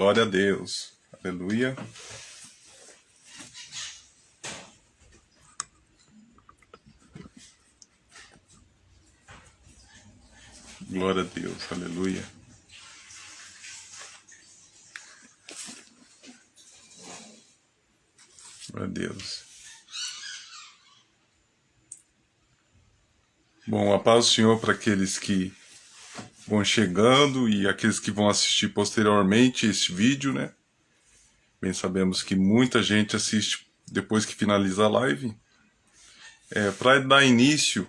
Glória a Deus. Aleluia. Glória a Deus. Aleluia. Glória a Deus. Bom, a paz do Senhor para aqueles que vão chegando e aqueles que vão assistir posteriormente este vídeo, né? Bem, sabemos que muita gente assiste depois que finaliza a live. Para dar início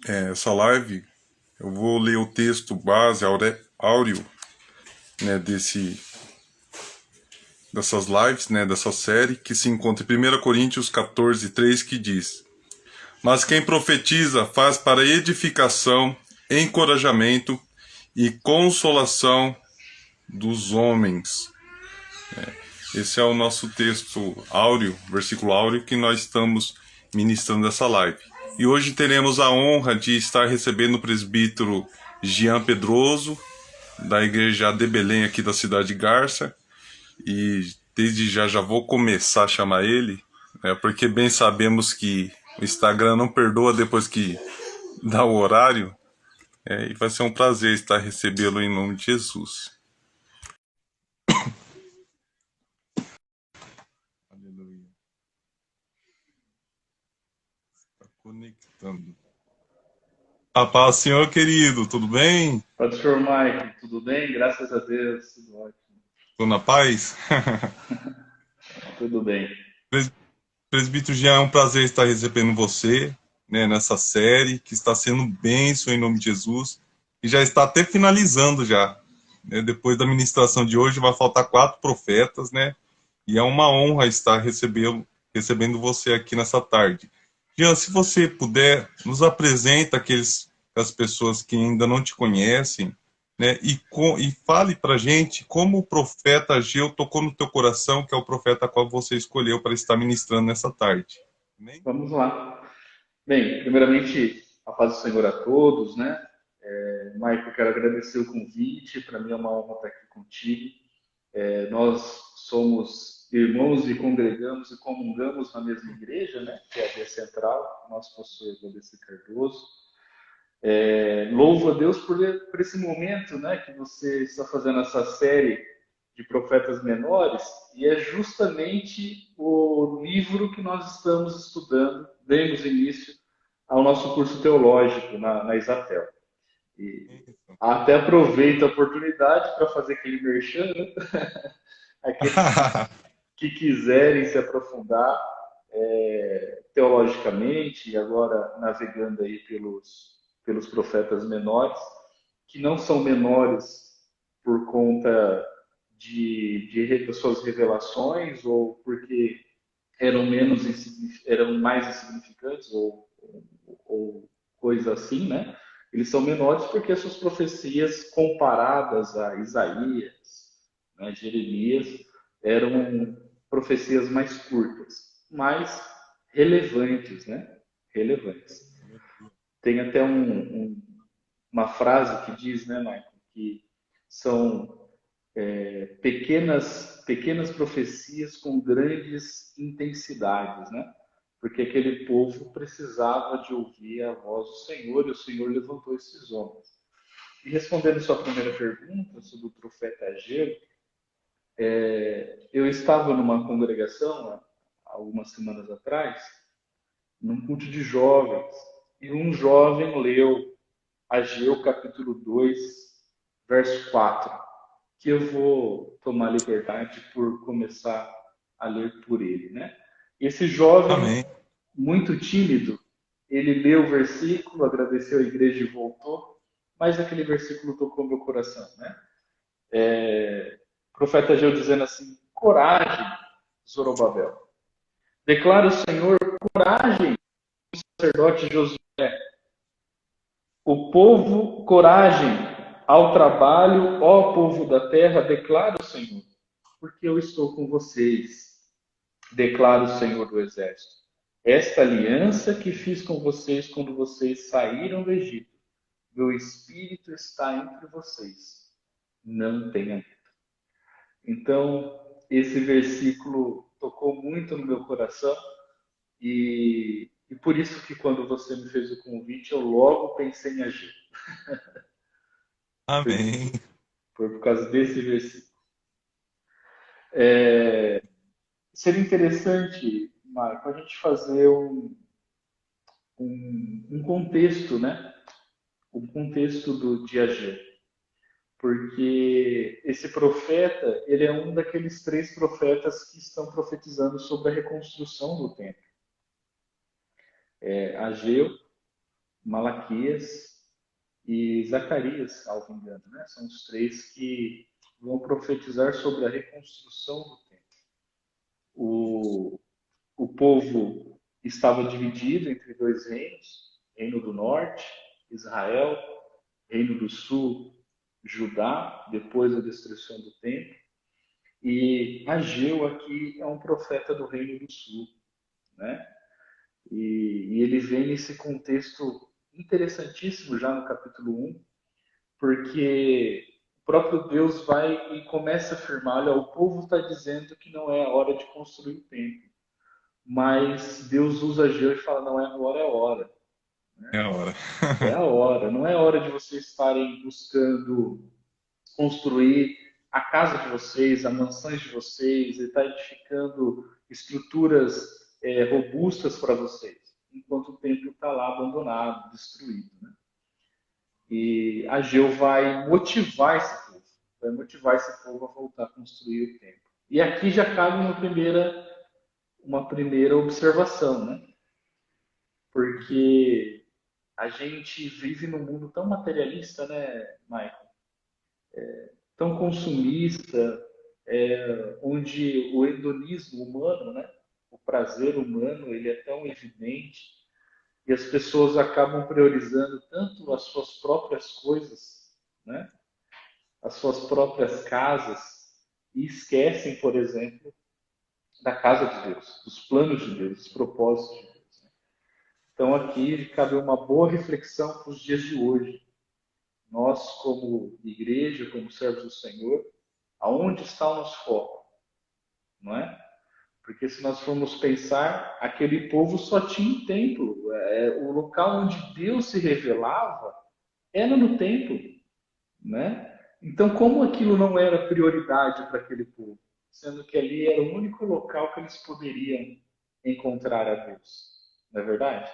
a essa live, eu vou ler o texto base, áureo, né, dessas lives, né, dessa série, que se encontra em 1 Coríntios 14:3, que diz: Mas quem profetiza faz para edificação, encorajamento e consolação dos homens. Esse é o nosso texto áureo, versículo áureo, que nós estamos ministrando essa live. E hoje teremos a honra de estar recebendo o presbítero Jean Pedroso, da igreja de Belém, aqui da cidade de Garça. E desde já vou começar a chamar ele, porque bem sabemos que o Instagram não perdoa depois que dá o horário. E vai ser um prazer estar recebê-lo em nome de Jesus. Aleluia. Está conectando. A paz, senhor querido, tudo bem? Pastor Mike, tudo bem? Graças a Deus, tudo ótimo. Tudo na paz? Tudo bem. Presbítero Jean, é um prazer estar recebendo você, né, nessa série, que está sendo bênção em nome de Jesus, e já está até finalizando já. Né? Depois da ministração de hoje vai faltar 4 profetas, né? E é uma honra estar recebendo você aqui nessa tarde. Jean, se você puder, nos apresenta as pessoas que ainda não te conhecem, né? E fale para a gente como o profeta Ageu tocou no teu coração, que é o profeta a qual você escolheu para estar ministrando nessa tarde. Amém? Vamos lá. Bem, primeiramente, a paz do Senhor a todos, né? Mike, eu quero agradecer o convite, para mim é uma honra estar aqui contigo. Nós somos irmãos e congregamos e comungamos na mesma igreja, né? Que é a Via Central, nosso pastor Valdeci Cardoso. Louvo a Deus por esse momento, né, que você está fazendo essa série de profetas menores, e é justamente o livro que nós estamos estudando, demos início ao nosso curso teológico na Isatel. E até aproveito a oportunidade para fazer aquele merchan, né? Aqueles que quiserem se aprofundar teologicamente, e agora navegando aí pelos profetas menores, que não são menores por conta de suas revelações ou porque eram mais insignificantes ou coisa assim, né? Eles são menores porque as suas profecias comparadas a Isaías, né, Jeremias, eram profecias mais curtas, mas relevantes, né? Relevantes. Tem até uma frase que diz, né, Michael, que são pequenas profecias com grandes intensidades, né? Porque aquele povo precisava de ouvir a voz do Senhor, e o Senhor levantou esses homens. E respondendo sua primeira pergunta sobre o profeta Ageu, eu estava numa congregação há algumas semanas atrás, num culto de jovens, e um jovem leu Ageu capítulo 2, verso 4, que eu vou tomar liberdade por começar a ler por ele, né? Esse jovem, Amém. muito tímido, ele leu o versículo, agradeceu a igreja e voltou, mas aquele versículo tocou meu coração, né? O profeta Ageu dizendo assim: coragem, Zorobabel. Declara o Senhor, coragem, sacerdote Josué. O povo, coragem ao trabalho, ó povo da terra, declara o Senhor, porque eu estou com vocês, declara o Senhor do Exército. Esta aliança que fiz com vocês quando vocês saíram do Egito, meu espírito está entre vocês. Não tenha medo. Então, esse versículo tocou muito no meu coração e por isso que quando você me fez o convite, eu logo pensei em agir. Foi, Amém. foi por causa desse versículo. Seria interessante, Marco, a gente fazer um contexto, né? Um contexto de agir. Porque esse profeta, ele é um daqueles três profetas que estão profetizando sobre a reconstrução do templo. Ageu, Malaquias e Zacarias, salvo engano, né? São os três que vão profetizar sobre a reconstrução do templo. O, o povo estava dividido entre dois reinos, Reino do Norte, Israel, Reino do Sul, Judá, depois da destruição do templo. E Ageu aqui é um profeta do Reino do Sul, né? E ele vem nesse contexto interessantíssimo já no capítulo 1, porque o próprio Deus vai e começa a afirmar, olha, o povo está dizendo que não é a hora de construir o templo, mas Deus usa Ageu e fala, não é agora, é a hora. É a hora. É a hora, não é a hora de vocês estarem buscando construir a casa de vocês, as mansões de vocês, e está edificando estruturas robustas para vocês, enquanto o templo está lá abandonado, destruído. Né? E Ageu vai motivar esse povo a voltar a construir o templo. E aqui já cabe uma primeira observação, né? Porque a gente vive num mundo tão materialista, né, Michael? Tão consumista, onde o hedonismo humano, né, o prazer humano, ele é tão evidente e as pessoas acabam priorizando tanto as suas próprias coisas, né, as suas próprias casas e esquecem, por exemplo, da casa de Deus, dos planos de Deus, dos propósitos de Deus. Né? Então aqui cabe uma boa reflexão para os dias de hoje. Nós, como igreja, como servos do Senhor, aonde está o nosso foco? Não é? Porque se nós formos pensar, aquele povo só tinha um templo. O local onde Deus se revelava era no templo, né? Então, como aquilo não era prioridade para aquele povo? Sendo que ali era o único local que eles poderiam encontrar a Deus. Não é verdade?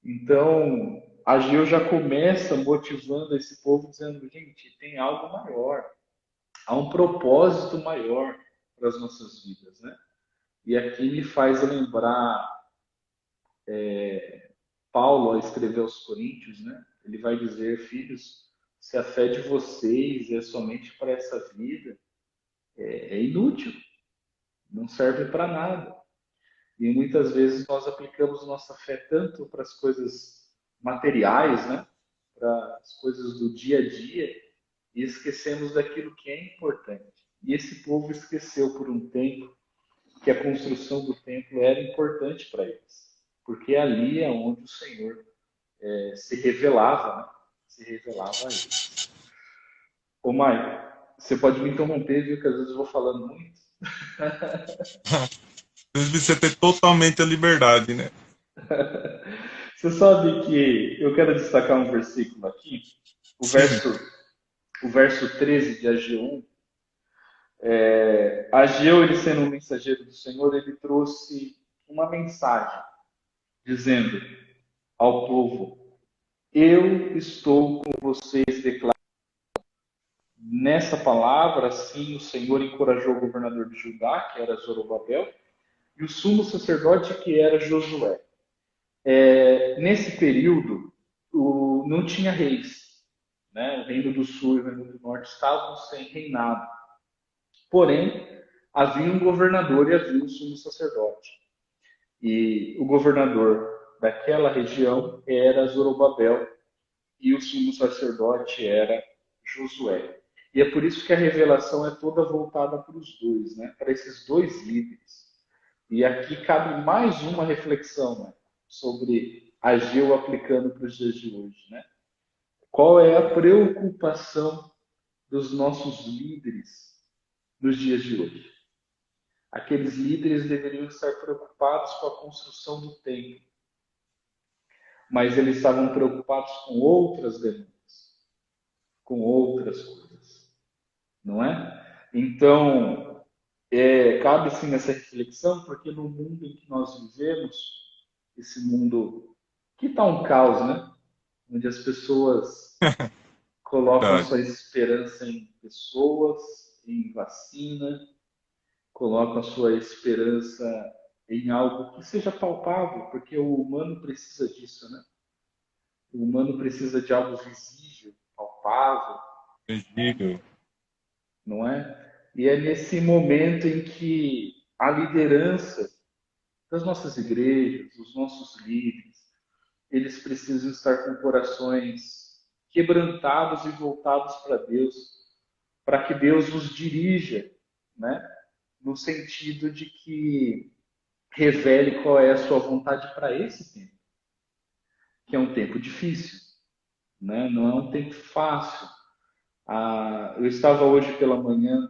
Então, Ageu já começa motivando esse povo, dizendo: gente, tem algo maior, há um propósito maior para as nossas vidas, né? E aqui me faz lembrar Paulo, ao escrever aos Coríntios, né? Ele vai dizer: filhos, se a fé de vocês é somente para essa vida, é inútil, não serve para nada. E muitas vezes nós aplicamos nossa fé tanto para as coisas materiais, né? Para as coisas do dia a dia, e esquecemos daquilo que é importante. E esse povo esqueceu por um tempo que a construção do templo era importante para eles, porque ali é onde o Senhor se revelava, né? Se revelava a eles. Ô, Maicon, você pode me interromper, viu, que às vezes eu vou falando muito. Você ter totalmente a liberdade, né? Você sabe que eu quero destacar um versículo aqui, o Sim. verso, o verso 13 de Ageu 1. Ageu, ele sendo um mensageiro do Senhor, ele trouxe uma mensagem, dizendo ao povo: eu estou com vocês, declara. Nessa palavra, assim, o Senhor encorajou o governador de Judá, que era Zorobabel, e o sumo sacerdote, que era Josué. Nesse período, não tinha reis. Né? O reino do sul e o reino do norte estavam sem reinado. Porém, havia um governador e havia um sumo sacerdote. E o governador daquela região era Zorobabel e o sumo sacerdote era Josué. E é por isso que a revelação é toda voltada para os dois, né? Para esses dois líderes. E aqui cabe mais uma reflexão, né? Sobre Ageu aplicando para os dias de hoje, né? Qual é a preocupação dos nossos líderes nos dias de hoje. Aqueles líderes deveriam estar preocupados com a construção do templo, mas eles estavam preocupados com outras demandas, com outras coisas, não é? Então, cabe sim essa reflexão, porque no mundo em que nós vivemos, esse mundo que está um caos, né? Onde as pessoas colocam Verdade. sua esperança em pessoas, em vacina, colocam sua esperança em algo que seja palpável, porque o humano precisa disso, né? O humano precisa de algo visível, palpável, Tangível. não é? E é nesse momento em que a liderança das nossas igrejas, os nossos líderes, eles precisam estar com corações quebrantados e voltados para Deus, para que Deus os dirija, né? No sentido de que revele qual é a sua vontade para esse tempo, que é um tempo difícil, né? Não é um tempo fácil. Eu estava hoje pela manhã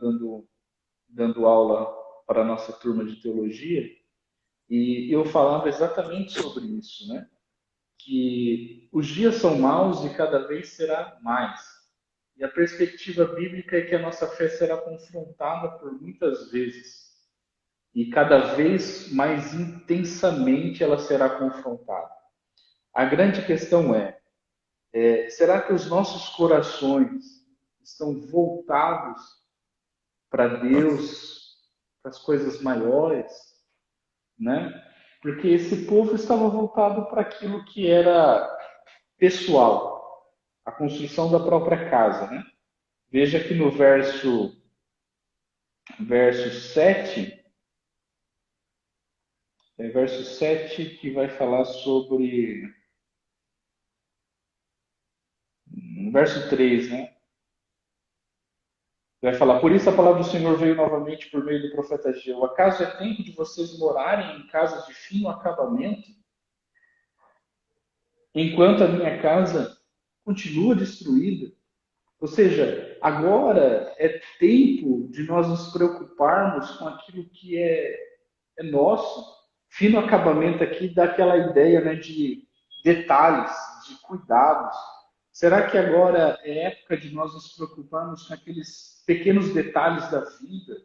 dando aula para a nossa turma de teologia e eu falava exatamente sobre isso, né? Que os dias são maus e cada vez será mais. E a perspectiva bíblica é que a nossa fé será confrontada por muitas vezes. E cada vez mais intensamente ela será confrontada. A grande questão será que os nossos corações estão voltados para Deus, para as coisas maiores, né? Porque esse povo estava voltado para aquilo que era pessoal, a construção da própria casa, né? Veja que no verso 7, verso 7 que vai falar sobre, no verso 3, né? Vai falar, por isso a palavra do Senhor veio novamente por meio do profeta Ageu. Acaso é tempo de vocês morarem em casas de fino acabamento, enquanto a minha casa continua destruída? Ou seja, agora é tempo de nós nos preocuparmos com aquilo que é nosso. Fino acabamento aqui dá aquela ideia, né, de detalhes, de cuidados. Será que agora é época de nós nos preocuparmos com aqueles pequenos detalhes da vida,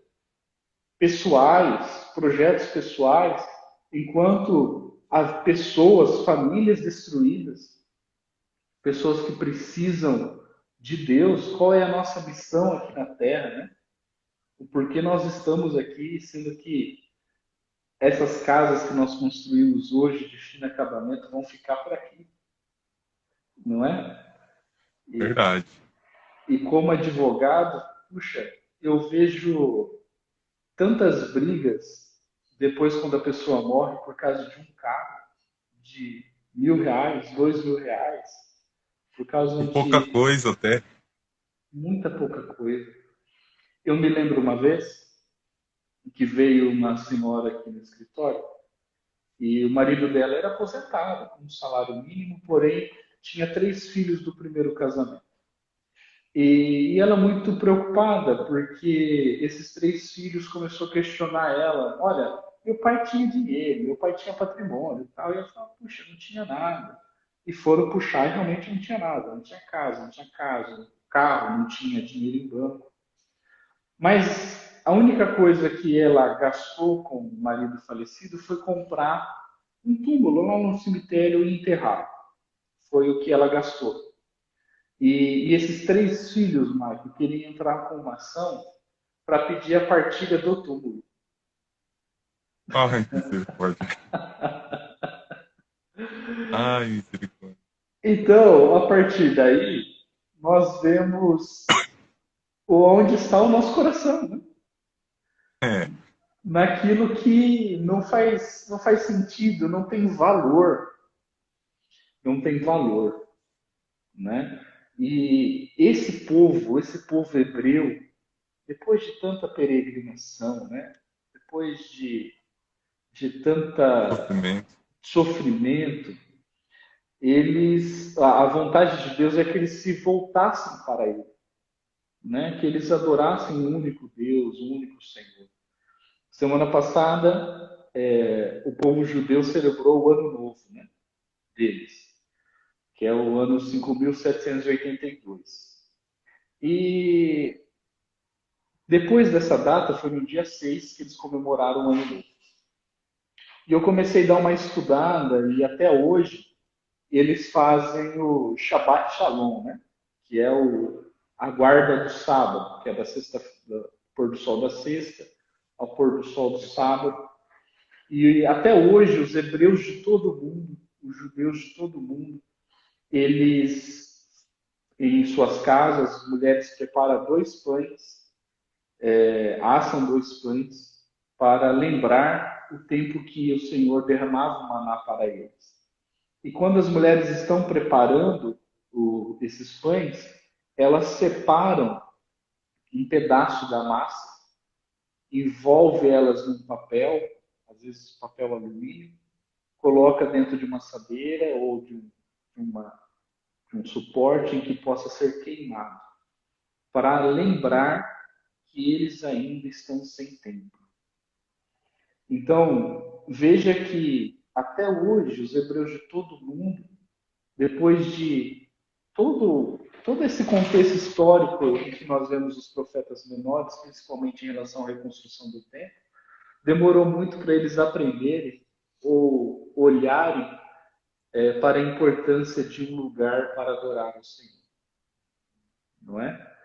pessoais, projetos pessoais, enquanto há pessoas, famílias destruídas, pessoas que precisam de Deus? Qual é a nossa missão aqui na Terra, né? O porquê nós estamos aqui, sendo que essas casas que nós construímos hoje de fino acabamento vão ficar por aqui, não é? E, Verdade. e como advogado, puxa, eu vejo tantas brigas depois quando a pessoa morre por causa de um carro de R$ 1.000, R$ 2.000, por causa Por pouca de coisa até. muita pouca coisa. Eu me lembro uma vez que veio uma senhora aqui no escritório e o marido dela era aposentado, com um salário mínimo, porém tinha 3 filhos do primeiro casamento. E ela muito preocupada, porque esses 3 filhos começou a questionar ela. Olha, meu pai tinha dinheiro, meu pai tinha patrimônio e tal. E ela falou, puxa, não tinha nada. E foram puxar e realmente não tinha nada. Não tinha casa, não tinha casa, carro, não tinha dinheiro em banco. Mas a única coisa que ela gastou com o marido falecido foi comprar um túmulo lá no cemitério e enterrar. Foi o que ela gastou. E esses 3 filhos, Marco, queriam entrar com uma ação para pedir a partilha do túmulo. Ai, misericórdia. Ai, misericórdia. Então, a partir daí, nós vemos onde está o nosso coração, né? É, Naquilo que não faz sentido, não tem valor, não tem valor, né? E esse povo hebreu, depois de tanta peregrinação, né? Depois de tanta sofrimento. sofrimento, a vontade de Deus é que eles se voltassem para Ele, né, que eles adorassem um único Deus, um único Senhor. Semana passada, o povo judeu celebrou o Ano Novo, né, deles, que é o ano 5.782. E depois dessa data, foi no dia 6 que eles comemoraram o Ano Novo. E eu comecei a dar uma estudada, e até hoje eles fazem o Shabbat Shalom, né? Que é a guarda do sábado, que é da sexta, do pôr do sol da sexta ao pôr do sol do sábado. E até hoje, os hebreus de todo o mundo, os judeus de todo o mundo, eles, em suas casas, as mulheres preparam 2 pães, assam 2 pães, para lembrar o tempo que o Senhor derramava o maná para eles. E quando as mulheres estão preparando esses pães, elas separam um pedaço da massa, envolve elas num papel, às vezes papel alumínio, coloca dentro de uma assadeira ou de um suporte em que possa ser queimado, para lembrar que eles ainda estão sem tempo. Então, veja que até hoje os hebreus de todo o mundo, depois de todo esse contexto histórico em que nós vemos os profetas menores, principalmente em relação à reconstrução do templo, demorou muito para eles aprenderem ou olharem para a importância de um lugar para adorar o Senhor, não é?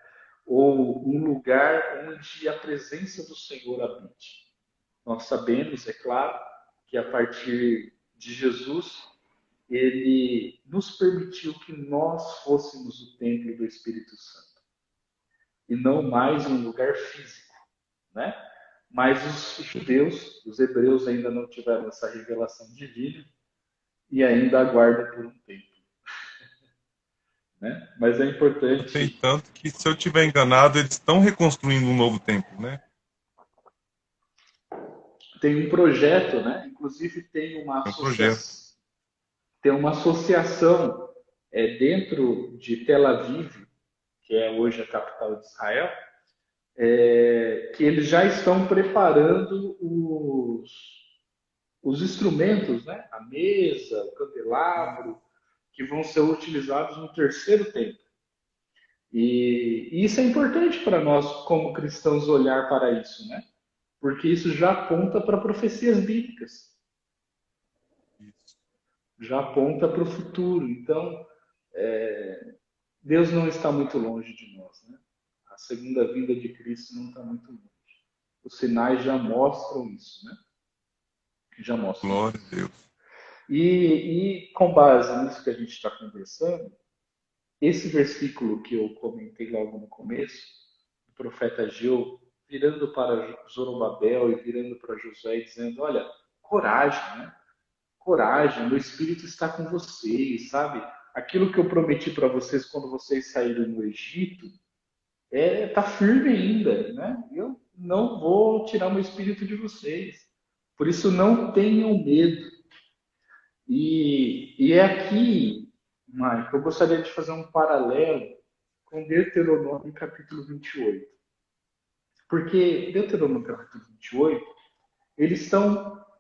Ou um lugar onde a presença do Senhor habite. Nós sabemos, é claro, que a partir de Jesus, ele nos permitiu que nós fôssemos o templo do Espírito Santo. E não mais um lugar físico, né? Mas os judeus, os hebreus ainda não tiveram essa revelação divina e ainda aguardam por um tempo, né? Mas é Eu sei importante. tanto que, se eu tiver enganado, eles estão reconstruindo um novo templo, né? Tem um projeto, né? Inclusive É um projeto. tem uma associação dentro de Tel Aviv, que é hoje a capital de Israel, que eles já estão preparando os instrumentos, né? A mesa, o candelabro, que vão ser utilizados no terceiro templo. E isso é importante para nós, como cristãos, olhar para isso, né? Porque isso já aponta para profecias bíblicas, Isso. já aponta para o futuro. Então, Deus não está muito longe de nós, né? A segunda vinda de Cristo não está muito longe. Os sinais já mostram isso, né? Já mostram Glória isso. a Deus. E com base nisso que a gente está conversando, esse versículo que eu comentei logo no começo, do profeta Ageu, virando para Zorobabel e virando para Josué e dizendo, olha, coragem, né? Coragem, meu Espírito está com vocês, sabe? Aquilo que eu prometi para vocês quando vocês saíram do Egito, tá firme ainda, né? Eu não vou tirar o meu Espírito de vocês. Por isso, não tenham medo. E é aqui, Mike, eu gostaria de fazer um paralelo com Deuteronômio capítulo 28. Porque Deuteronômio capítulo 28,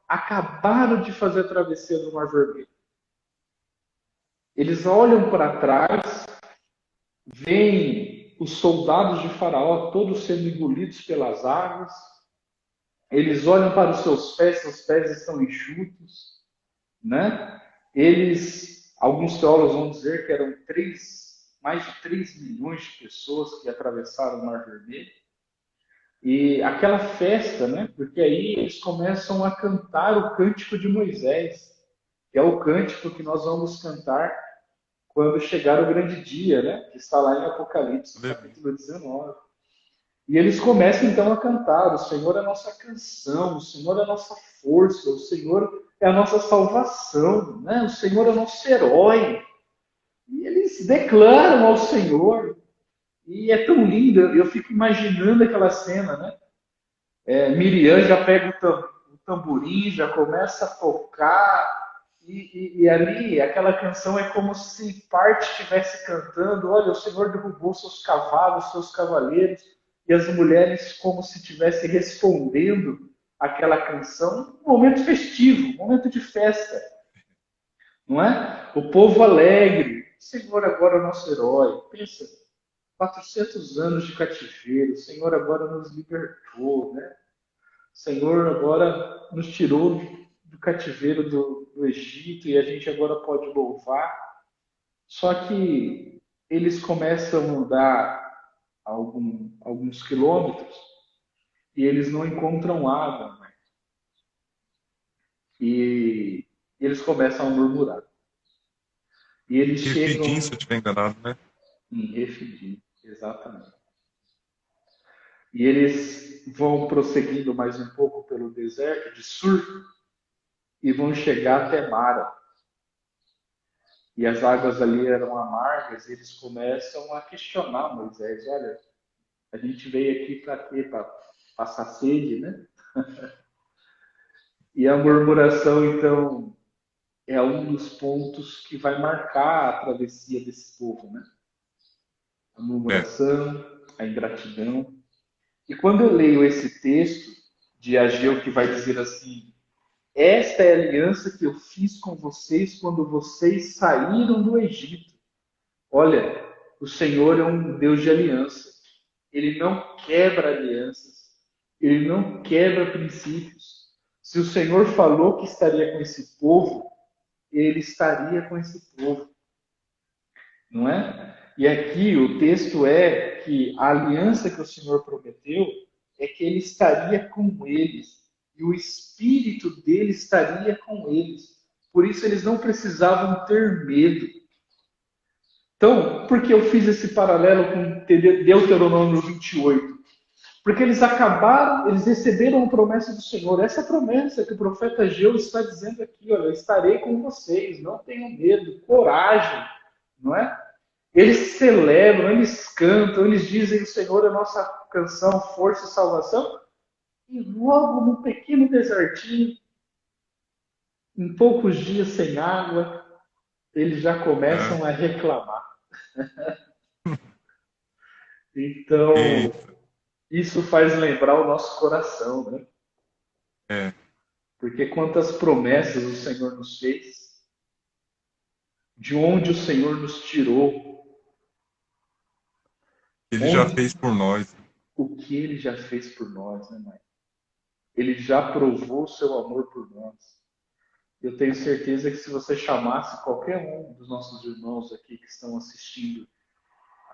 acabaram de fazer a travessia do Mar Vermelho. Eles olham para trás, veem os soldados de Faraó todos sendo engolidos pelas águas, eles olham para os seus pés estão enxutos, né? Alguns teólogos vão dizer que eram mais de 3 milhões de pessoas que atravessaram o Mar Vermelho. E aquela festa, né? Porque aí eles começam a cantar o cântico de Moisés, que é o cântico que nós vamos cantar quando chegar o grande dia, né? Que está lá em Apocalipse, Aleluia. capítulo 19. E eles começam então a cantar: o Senhor é a nossa canção, o Senhor é a nossa força, o Senhor é a nossa salvação, né? O Senhor é o nosso herói. E eles declaram ao Senhor. E é tão lindo, eu fico imaginando aquela cena, né? Miriam já pega o tamborim, já começa a tocar, e ali, aquela canção é como se parte estivesse cantando: olha, o Senhor derrubou seus cavalos, seus cavaleiros, e as mulheres como se estivessem respondendo aquela canção, um momento festivo, um momento de festa, não é? O povo alegre, o Senhor agora é o nosso herói. Pensa, 400 anos de cativeiro, o Senhor agora nos libertou, né? O Senhor agora nos tirou do cativeiro do Egito e a gente agora pode louvar. Só que eles começam a andar alguns quilômetros e eles não encontram água, né? E eles começam a murmurar. E eles Refidim, se chegam eu estiver enganado, né? em Refidim, exatamente. E eles vão prosseguindo mais um pouco pelo deserto de Sur e vão chegar até Mara. E as águas ali eram amargas, e eles começam a questionar Moisés: olha, a gente veio aqui para quê? Para passar sede, né? E a murmuração, então, é um dos pontos que vai marcar a travessia desse povo, né? A É, murmuração, a ingratidão. E quando eu leio esse texto de Ageu, que vai dizer assim: esta é a aliança que eu fiz com vocês quando vocês saíram do Egito. Olha, o Senhor é um Deus de aliança. Ele não quebra alianças. Ele não quebra princípios. Se o Senhor falou que estaria com esse povo, ele estaria com esse povo, não é? E aqui o texto é que a aliança que o Senhor prometeu é que ele estaria com eles e o espírito dele estaria com eles. Por isso eles não precisavam ter medo. Então, por que eu fiz esse paralelo com Deuteronômio 28? Porque eles acabaram, eles receberam a promessa do Senhor. Essa promessa que o profeta Ageu está dizendo aqui: olha, eu estarei com vocês, não tenham medo, coragem, não é? Eles celebram, eles cantam, eles dizem: o Senhor é a nossa canção, força e salvação. E logo num pequeno desertinho, em poucos dias sem água, eles já é. começam a reclamar. Então, Eita, isso faz lembrar o nosso coração, né? é. Porque quantas promessas o Senhor nos fez, de onde o Senhor nos tirou, Ele já onde, fez por nós. o que Ele já fez por nós, né, mãe? Ele já provou o seu amor por nós. Eu tenho certeza que se você chamasse qualquer um dos nossos irmãos aqui que estão assistindo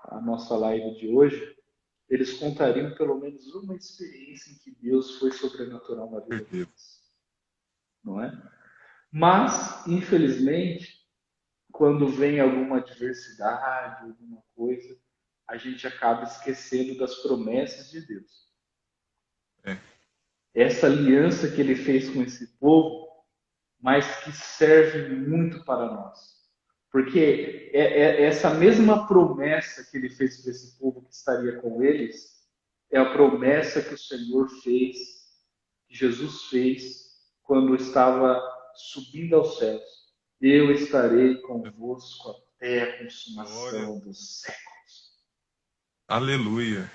a nossa live de hoje, eles contariam pelo menos uma experiência em que Deus foi sobrenatural na vida Certeza. deles, não é? Mas, infelizmente, quando vem alguma adversidade, alguma coisa, a gente acaba esquecendo das promessas de Deus. É. Essa aliança que ele fez com esse povo, mas que serve muito para nós. Porque essa mesma promessa que ele fez para esse povo que estaria com eles, é a promessa que o Senhor fez, que Jesus fez, quando estava subindo aos céus. Eu estarei convosco até a Glória. consumação dos séculos. Aleluia.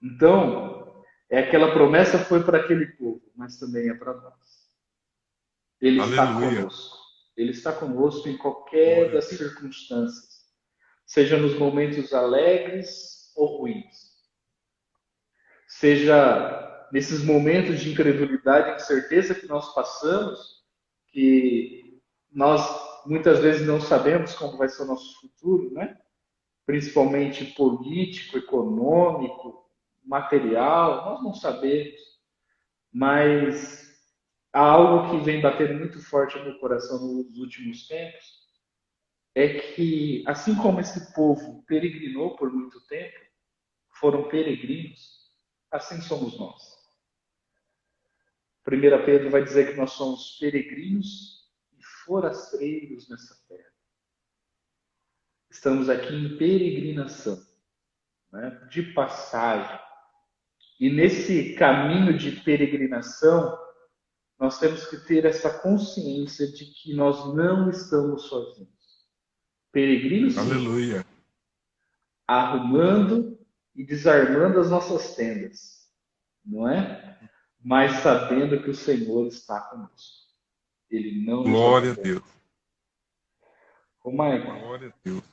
Então, aquela promessa foi para aquele povo, mas também é para nós. Ele está Aleluia. conosco. Ele está conosco em qualquer Glória a das Deus. circunstâncias, seja nos momentos alegres ou ruins, seja nesses momentos de incredulidade e incerteza que nós passamos, que nós muitas vezes não sabemos como vai ser o nosso futuro, né? Principalmente político, econômico, material, nós não sabemos, mas há algo que vem batendo muito forte no meu coração nos últimos tempos, é que, assim como esse povo peregrinou por muito tempo, foram peregrinos, assim somos nós. 1 Pedro vai dizer que nós somos peregrinos e forasteiros nessa terra. Estamos aqui em peregrinação, né, de passagem. E nesse caminho de peregrinação, nós temos que ter essa consciência de que nós não estamos sozinhos. Peregrinos, sim, Aleluia. arrumando e desarmando as nossas tendas, não é? Mas sabendo que o Senhor está conosco. Ele não nos Glória a abandona. Deus. Ô, Maicon, Glória a Deus.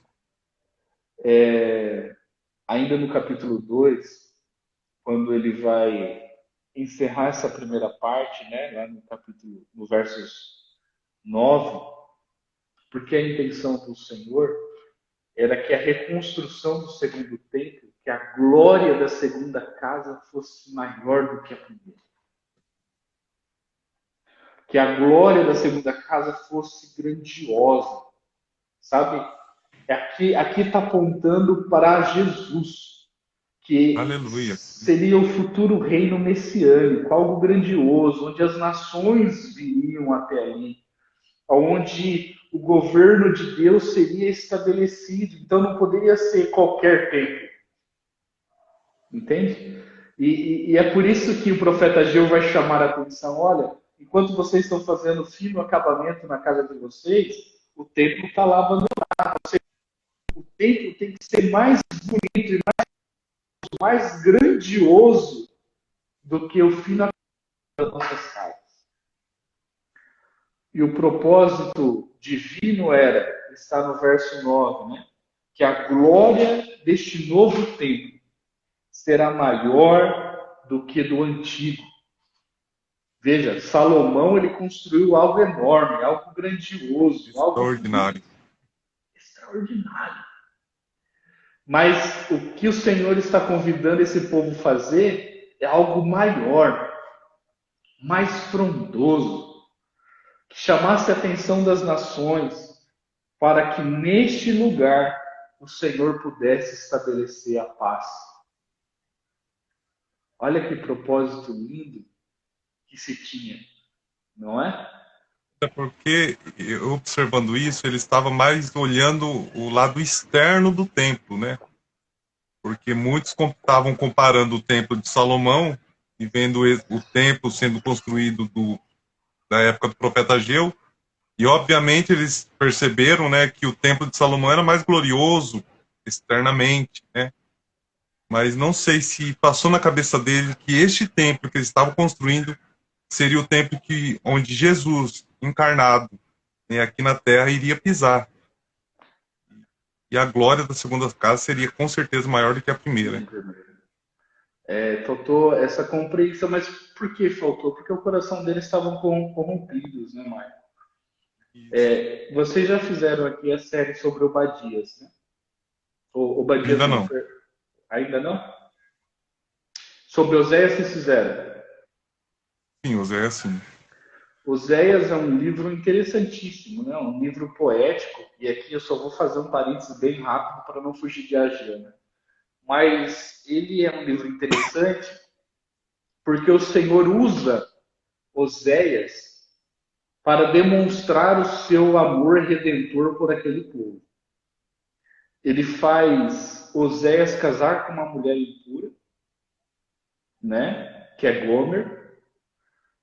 ainda no capítulo 2, quando ele vai encerrar essa primeira parte, né, lá no capítulo, no versos 9, porque a intenção do Senhor era que a reconstrução do segundo templo, que a glória da segunda casa fosse maior do que a primeira. Que a glória da segunda casa fosse grandiosa, sabe? Aqui está apontando para Jesus, que Aleluia. seria o futuro reino messiânico, algo grandioso, onde as nações viriam até ali, onde o governo de Deus seria estabelecido. Então não poderia ser qualquer templo, entende? E é por isso que o profeta Ageu vai chamar a atenção. Olha, enquanto vocês estão fazendo fino acabamento na casa de vocês, o templo está lá abandonado. O templo tem que ser mais bonito e mais grandioso do que o fino acabamento das nossas casas. E o propósito divino era, está no verso 9, né? Que a glória deste novo templo será maior do que do antigo. Veja, Salomão ele construiu algo enorme, algo grandioso, algo Extraordinário. extraordinário. Mas o que o Senhor está convidando esse povo a fazer é algo maior, mais frondoso, que chamasse a atenção das nações, para que neste lugar o Senhor pudesse estabelecer a paz. Olha que propósito lindo que se tinha, não é? É porque, observando isso, ele estava mais olhando o lado externo do templo, né? Porque muitos estavam comparando o templo de Salomão e vendo o templo sendo construído da época do profeta Ageu, e obviamente eles perceberam, né, que o templo de Salomão era mais glorioso externamente, né? Mas não sei se passou na cabeça dele que este templo que eles estavam construindo seria o templo onde Jesus, encarnado, né, aqui na Terra, iria pisar. E a glória da segunda casa seria com certeza maior do que a primeira. Faltou essa compreensão, mas por que faltou? Porque o coração deles estavam corrompidos, né, Maio? Vocês já fizeram aqui a série sobre Obadias, né? Obadias Ainda não. Ainda não? Sobre Oséias vocês fizeram? Sim, José, sim. Oséias é um livro interessantíssimo, né? Um livro poético, e aqui eu só vou fazer um parênteses bem rápido para não fugir de Ageu, né? Mas ele é um livro interessante porque o Senhor usa Oséias para demonstrar o seu amor redentor por aquele povo. Ele faz Oséias casar com uma mulher impura, né? Que é Gomer.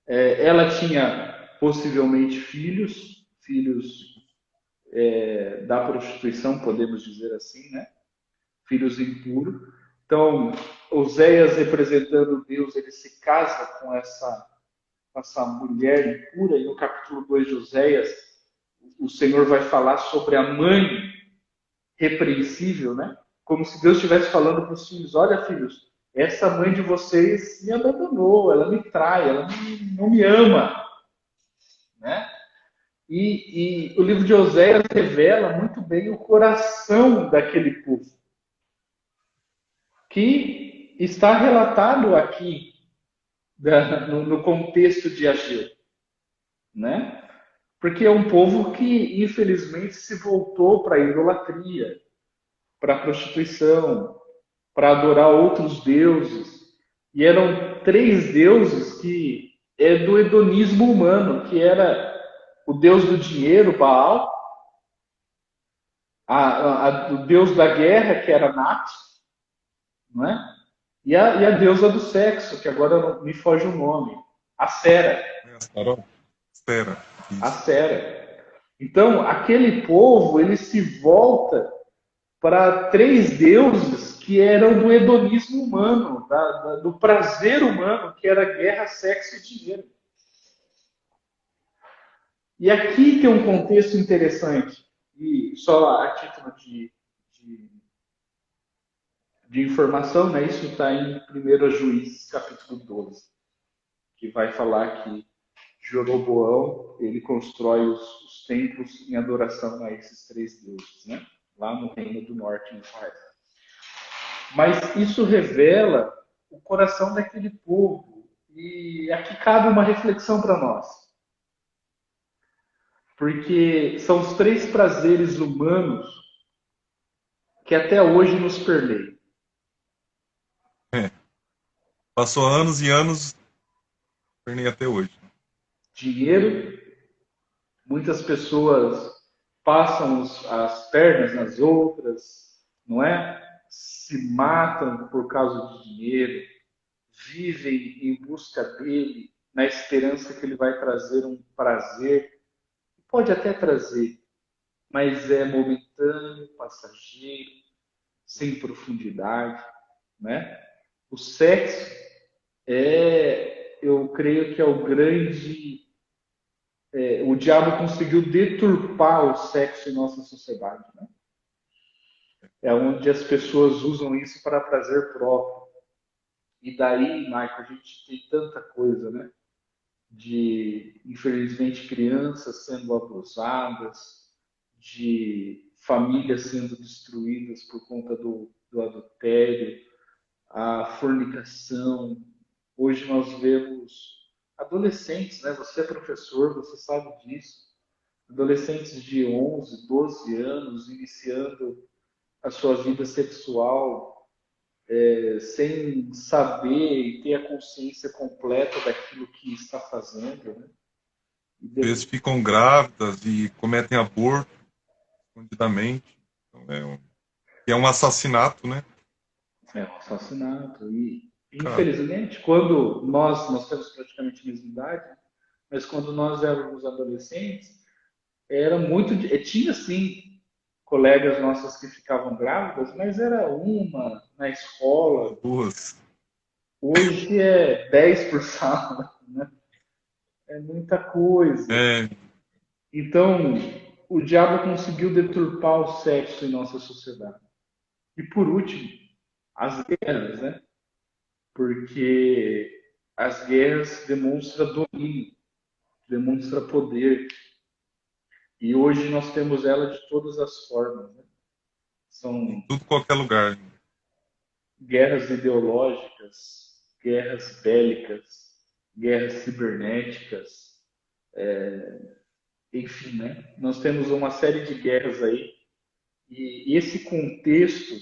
Ela tinha possivelmente filhos da prostituição, podemos dizer assim, né? Filhos impuros. Então, Oséias, representando Deus, ele se casa com essa mulher impura, e no capítulo 2 de Oséias, o Senhor vai falar sobre a mãe repreensível, né? Como se Deus estivesse falando para os filhos: olha, filhos, essa mãe de vocês me abandonou, ela me trai, ela não me ama, né? E o livro de Oséias revela muito bem o coração daquele povo, que está relatado aqui no contexto de Ageu, né? Porque é um povo que, infelizmente, se voltou para a idolatria, para a prostituição, para adorar outros deuses. E eram 3 deuses que é do hedonismo humano, que era o deus do dinheiro, Baal, o deus da guerra, que era Nat, não é? E a deusa do sexo, que agora me foge o nome, Assera. Astarote? Espera. Isso. Assera. Então, aquele povo, ele se volta para três deuses que eram do hedonismo humano, do prazer humano, que era guerra, sexo e dinheiro. E aqui tem um contexto interessante, e só a título de, de informação, né? Isso está em 1 Juízes, capítulo 12, que vai falar que Jeroboão ele constrói os templos em adoração a esses três deuses, né? Lá no Reino do Norte, em Israel. Mas isso revela o coração daquele povo. E aqui cabe uma reflexão para nós. Porque são os três prazeres humanos que até hoje nos permeiam. É. Passou anos e anos, tornei até hoje. Dinheiro, muitas pessoas passam as pernas nas outras, não é? Se matam por causa de dinheiro, vivem em busca dele, na esperança que ele vai trazer um prazer. Pode até trazer, mas é momentâneo, passageiro, sem profundidade, né? O sexo eu creio que é o grande, o diabo conseguiu deturpar o sexo em nossa sociedade, né? É onde as pessoas usam isso para prazer próprio. E daí, Michael, a gente tem tanta coisa, né? De, infelizmente, crianças sendo abusadas, de famílias sendo destruídas por conta do adultério, a fornicação. Hoje nós vemos adolescentes, né? Você é professor, você sabe disso. Adolescentes de 11, 12 anos iniciando a sua vida sexual sem saber e ter a consciência completa daquilo que está fazendo, né? Às vezes ficam grávidas e cometem aborto escondidamente. Então é um assassinato, né? É um assassinato. E, Cara, infelizmente, quando nós temos praticamente a mesma idade, mas quando nós éramos adolescentes, era muito. Tinha, sim, colegas nossas que ficavam grávidas, mas era uma na escola. duas. Hoje é 10 por sala, né? É muita coisa. É, Então, o diabo conseguiu deturpar o sexo em nossa sociedade. E por último, as guerras, né? Porque as guerras demonstram domínio, demonstram poder. E hoje nós temos ela de todas as formas, né? em São tudo qualquer lugar. guerras ideológicas, guerras bélicas, guerras cibernéticas, enfim, né? Nós temos uma série de guerras aí. E esse contexto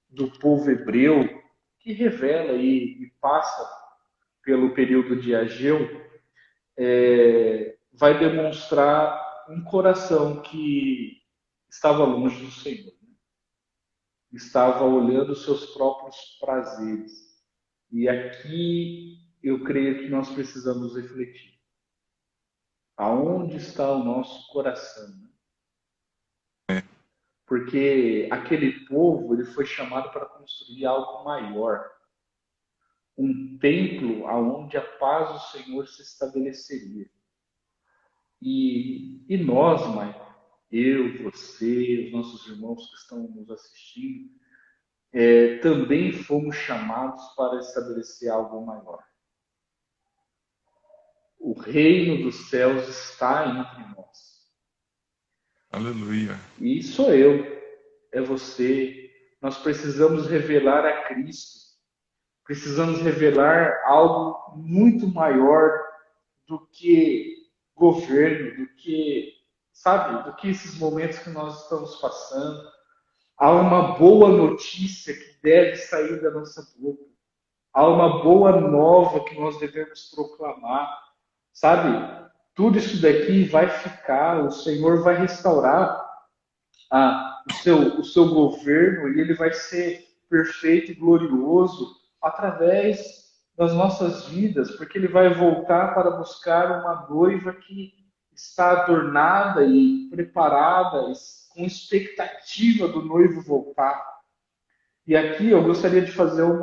do povo hebreu, que revela e passa pelo período de Ageu, vai demonstrar um coração que estava longe do Senhor, né? Estava olhando os seus próprios prazeres. E aqui eu creio que nós precisamos refletir. Aonde está o nosso coração? Né? É. Porque aquele povo ele foi chamado para construir algo maior, um templo aonde a paz do Senhor se estabeleceria. E nós, mãe, eu, você, os nossos irmãos que estão nos assistindo, também fomos chamados para estabelecer algo maior. O reino dos céus está entre nós. Aleluia. E sou eu, é você. Nós precisamos revelar a Cristo. Precisamos revelar algo muito maior do que governo, do que, sabe, do que esses momentos que nós estamos passando. Há uma boa notícia que deve sair da nossa boca. Há uma boa nova que nós devemos proclamar. Sabe? Tudo isso daqui vai ficar, o Senhor vai restaurar o seu governo e ele vai ser perfeito e glorioso através das nossas vidas, porque ele vai voltar para buscar uma noiva que está adornada e preparada, com expectativa do noivo voltar. E aqui eu gostaria de fazer um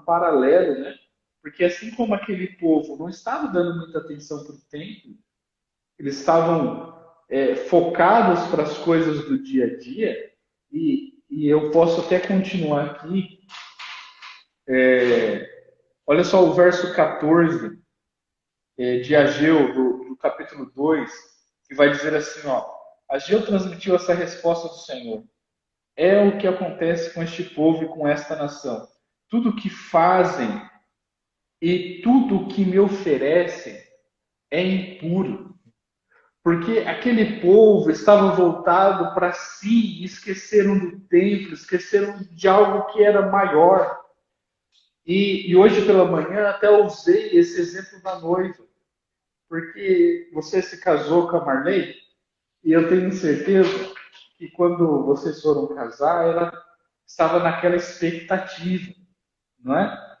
paralelo, né? Porque assim como aquele povo não estava dando muita atenção para o templo, eles estavam focados para as coisas do dia a dia, e eu posso até continuar aqui. Olha só o verso 14 de Ageu, do capítulo 2, que vai dizer assim, ó, Ageu transmitiu essa resposta do Senhor. É o que acontece com este povo e com esta nação. Tudo o que fazem e tudo o que me oferecem é impuro. Porque aquele povo estava voltado para si, esqueceram do templo, esqueceram de algo que era maior. E hoje pela manhã até usei esse exemplo da noiva, porque você se casou com a Marley, e eu tenho certeza que quando vocês foram casar, ela estava naquela expectativa, não é?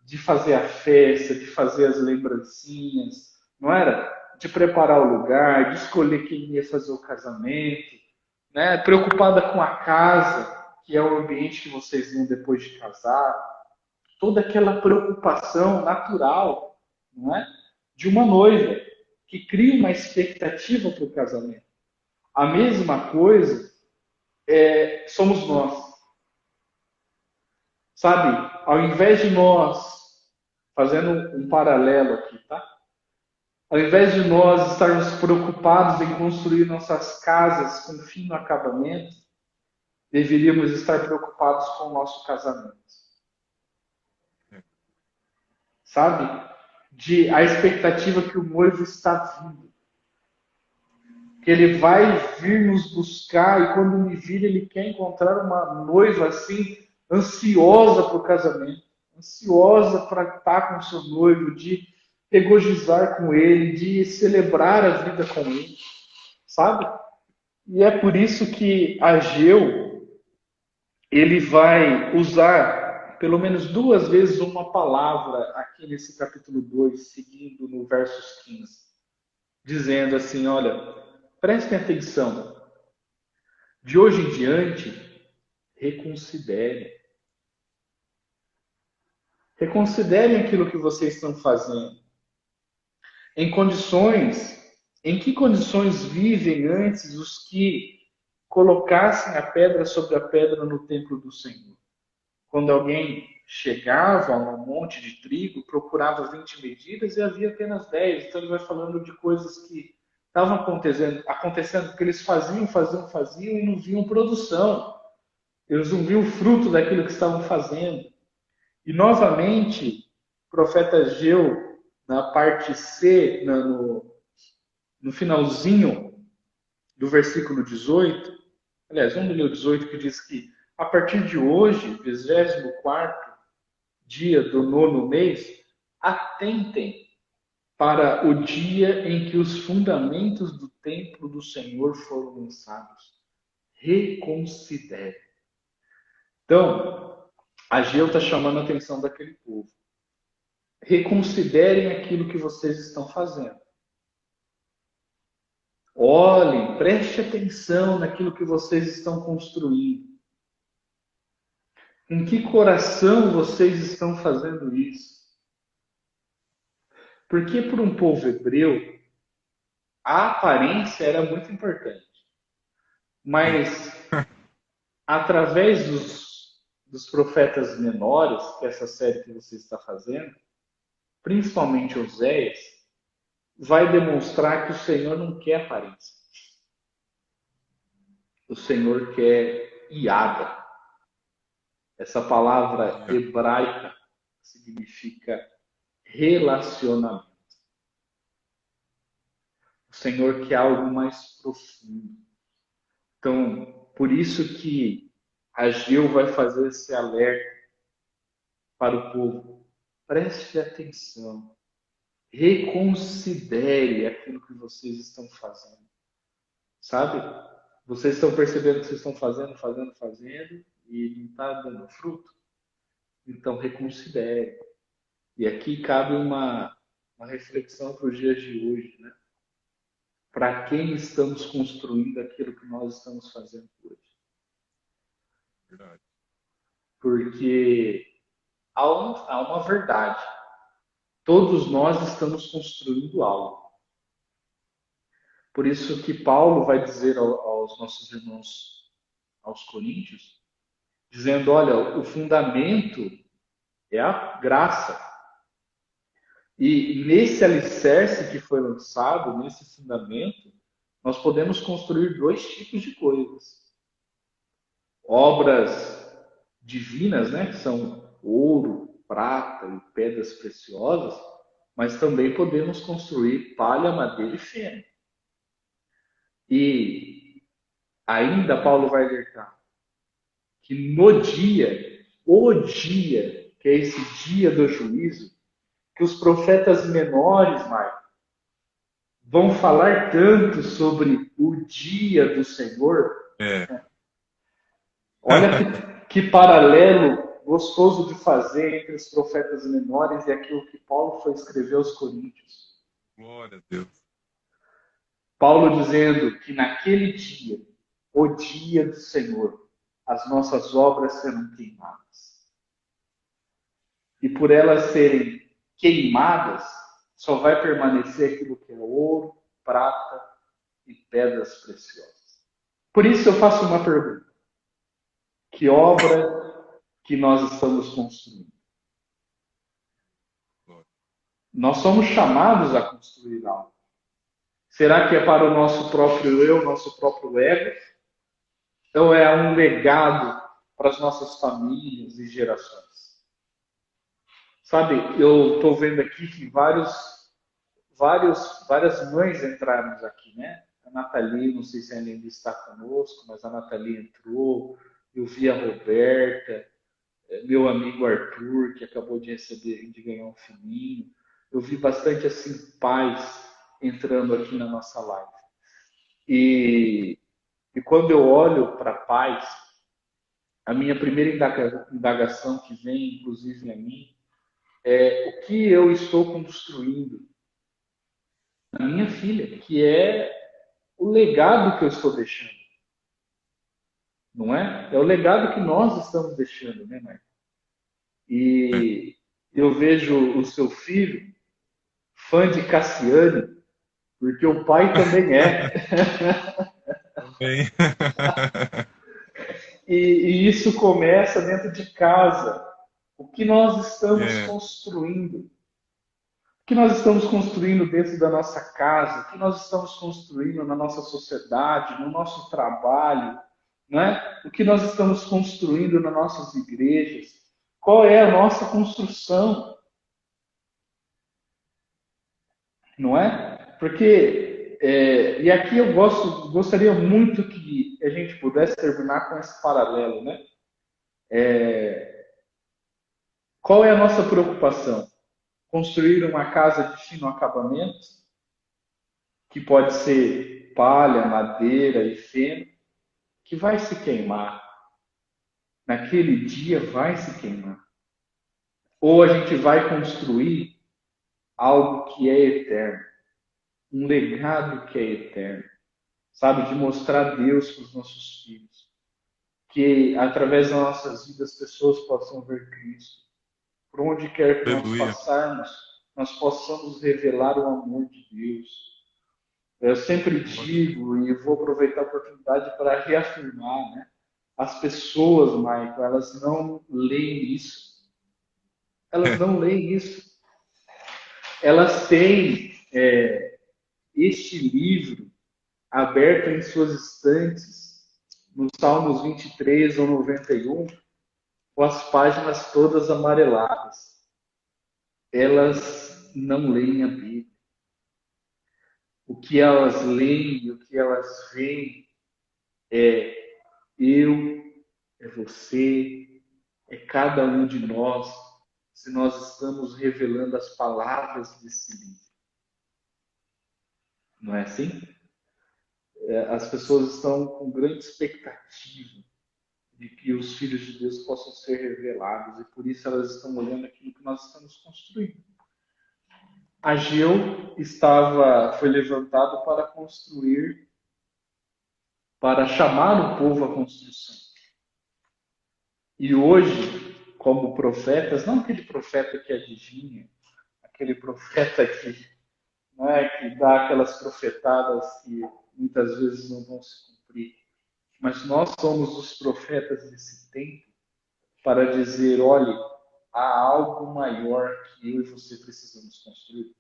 De fazer a festa, de fazer as lembrancinhas, não era? De preparar o lugar, de escolher quem ia fazer o casamento, né? Preocupada com a casa, que é o ambiente que vocês iam depois de casar, toda aquela preocupação natural, não é? De uma noiva que cria uma expectativa para o casamento. A mesma coisa somos nós, sabe? Ao invés de nós, fazendo um paralelo aqui, tá? Ao invés de nós estarmos preocupados em construir nossas casas com fino acabamento, deveríamos estar preocupados com o nosso casamento. Sabe? A expectativa que o noivo está vindo. Que ele vai vir nos buscar e quando me vir ele quer encontrar uma noiva assim, ansiosa para o casamento, ansiosa para estar com o seu noivo, de regozijar com ele, de celebrar a vida com ele, sabe? E é por isso que Ageu, ele vai usar pelo menos duas vezes uma palavra aqui nesse capítulo 2, seguindo no versos 15, dizendo assim, olha, prestem atenção, de hoje em diante, reconsiderem. Reconsiderem aquilo que vocês estão fazendo. Em que condições vivem antes os que colocassem a pedra sobre a pedra no templo do Senhor? Quando alguém chegava a um monte de trigo, procurava 20 medidas e havia apenas 10. Então ele vai falando de coisas que estavam acontecendo porque eles faziam e não viam produção. Eles não viam o fruto daquilo que estavam fazendo. E novamente, o profeta Ageu, na parte C, no finalzinho do versículo 18, aliás, vamos ler o 18 que diz que a partir de hoje, 24º dia do 9º mês, atentem para o dia em que os fundamentos do templo do Senhor foram lançados. Reconsidere. Então, Ageu está chamando a atenção daquele povo. Reconsiderem aquilo que vocês estão fazendo. Olhem, preste atenção naquilo que vocês estão construindo. Em que coração vocês estão fazendo isso? Porque para um povo hebreu, a aparência era muito importante. Mas, através dos profetas menores, que é essa série que você está fazendo, principalmente Oséias, vai demonstrar que o Senhor não quer aparência. O Senhor quer iada. Essa palavra hebraica significa relacionamento. O Senhor quer algo mais profundo. Então, por isso que Ageu vai fazer esse alerta para o povo. Preste atenção. Reconsidere aquilo que vocês estão fazendo. Sabe? Vocês estão percebendo que vocês estão fazendo e não está dando fruto? Então, reconsidere. E aqui cabe uma reflexão para os dias de hoje, né? Para quem estamos construindo aquilo que nós estamos fazendo hoje? Verdade. Porque há uma verdade. Todos nós estamos construindo algo. Por isso que Paulo vai dizer aos nossos irmãos, aos coríntios, dizendo: olha, o fundamento é a graça. E nesse alicerce que foi lançado, nesse fundamento, nós podemos construir dois tipos de coisas. Obras divinas, né, que são ouro, prata e pedras preciosas, mas também podemos construir palha, madeira e feno. E ainda Paulo vai alertar que no dia, o dia, que é esse dia do juízo, que os profetas menores, Marcos, vão falar tanto sobre o dia do Senhor. É. Olha que paralelo gostoso de fazer entre os profetas menores e aquilo que Paulo foi escrever aos Coríntios. Glória a Deus. Paulo dizendo que naquele dia, o dia do Senhor, as nossas obras serão queimadas. E por elas serem queimadas, só vai permanecer aquilo que é ouro, prata e pedras preciosas. Por isso eu faço uma pergunta: que obra que nós estamos construindo? Nós somos chamados a construir algo. Será que é para o nosso próprio eu, nosso próprio ego? Ou é um legado para as nossas famílias e gerações? Sabe, eu estou vendo aqui que várias mães entraram aqui, né? A Nathalie, não sei se ela ainda está conosco, mas a Nathalie entrou. Eu vi a Roberta, meu amigo Arthur, que acabou de receber, de ganhar um filhinho. Eu vi bastante assim pais entrando aqui na nossa live. E, e quando eu olho para pais, a minha primeira indagação que vem, inclusive a mim, é o que eu estou construindo na minha filha, que é o legado que eu estou deixando, não é? É o legado que nós estamos deixando, né, Mãe? É. E eu vejo o seu filho, fã de Cassiane, porque o pai também é. Também. E isso começa dentro de casa. O que nós estamos É. construindo? O que nós estamos construindo dentro da nossa casa? O que nós estamos construindo na nossa sociedade, no nosso trabalho? Não é? O que nós estamos construindo nas nossas igrejas? Qual é a nossa construção? Não é? Porque, e aqui eu gostaria muito que a gente pudesse terminar com esse paralelo, né? Qual é a nossa preocupação? Construir uma casa de fino acabamento, que pode ser palha, madeira e feno, que vai se queimar. Naquele dia vai se queimar. Ou a gente vai construir algo que é eterno, um legado que é eterno, sabe? De mostrar Deus para os nossos filhos. Que através das nossas vidas as pessoas possam ver Cristo. Por onde quer que nós Aleluia. passarmos, nós possamos revelar o amor de Deus. Eu sempre Glória a Deus. digo, e vou aproveitar a oportunidade para reafirmar, né? As pessoas, Michael, elas não leem isso. Elas É. não leem isso. Elas têm este livro aberto em suas estantes, nos Salmos 23 ou 91, com as páginas todas amareladas. Elas não leem a Bíblia. O que elas leem, o que elas veem é eu, é você, é cada um de nós, se nós estamos revelando as palavras desse livro. Não é assim? As pessoas estão com grande expectativa de que os filhos de Deus possam ser revelados, e por isso elas estão olhando aquilo que nós estamos construindo. Ageu foi levantado para construir, para chamar o povo à construção. E hoje, como profetas, não aquele profeta que adivinha, aquele profeta que dá aquelas profetadas que muitas vezes não vão se cumprir, mas nós somos os profetas desse tempo para dizer, olhe, há algo maior que eu e você precisamos construir.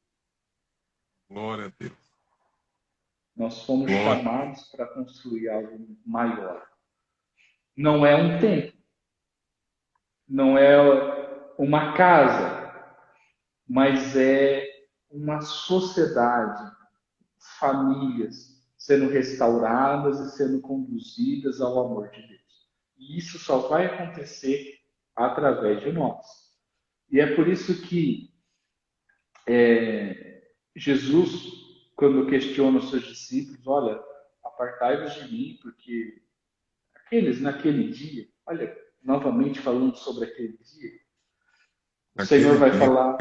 Glória a Deus. Nós fomos Glória. chamados para construir algo maior. Não é um templo, não é uma casa, mas é uma sociedade, famílias sendo restauradas e sendo conduzidas ao amor de Deus. E isso só vai acontecer através de nós. E é por isso que Jesus, quando questiona os seus discípulos, olha, apartai-vos de mim, porque aqueles naquele dia, olha, novamente falando sobre aquele dia, o Senhor vai falar,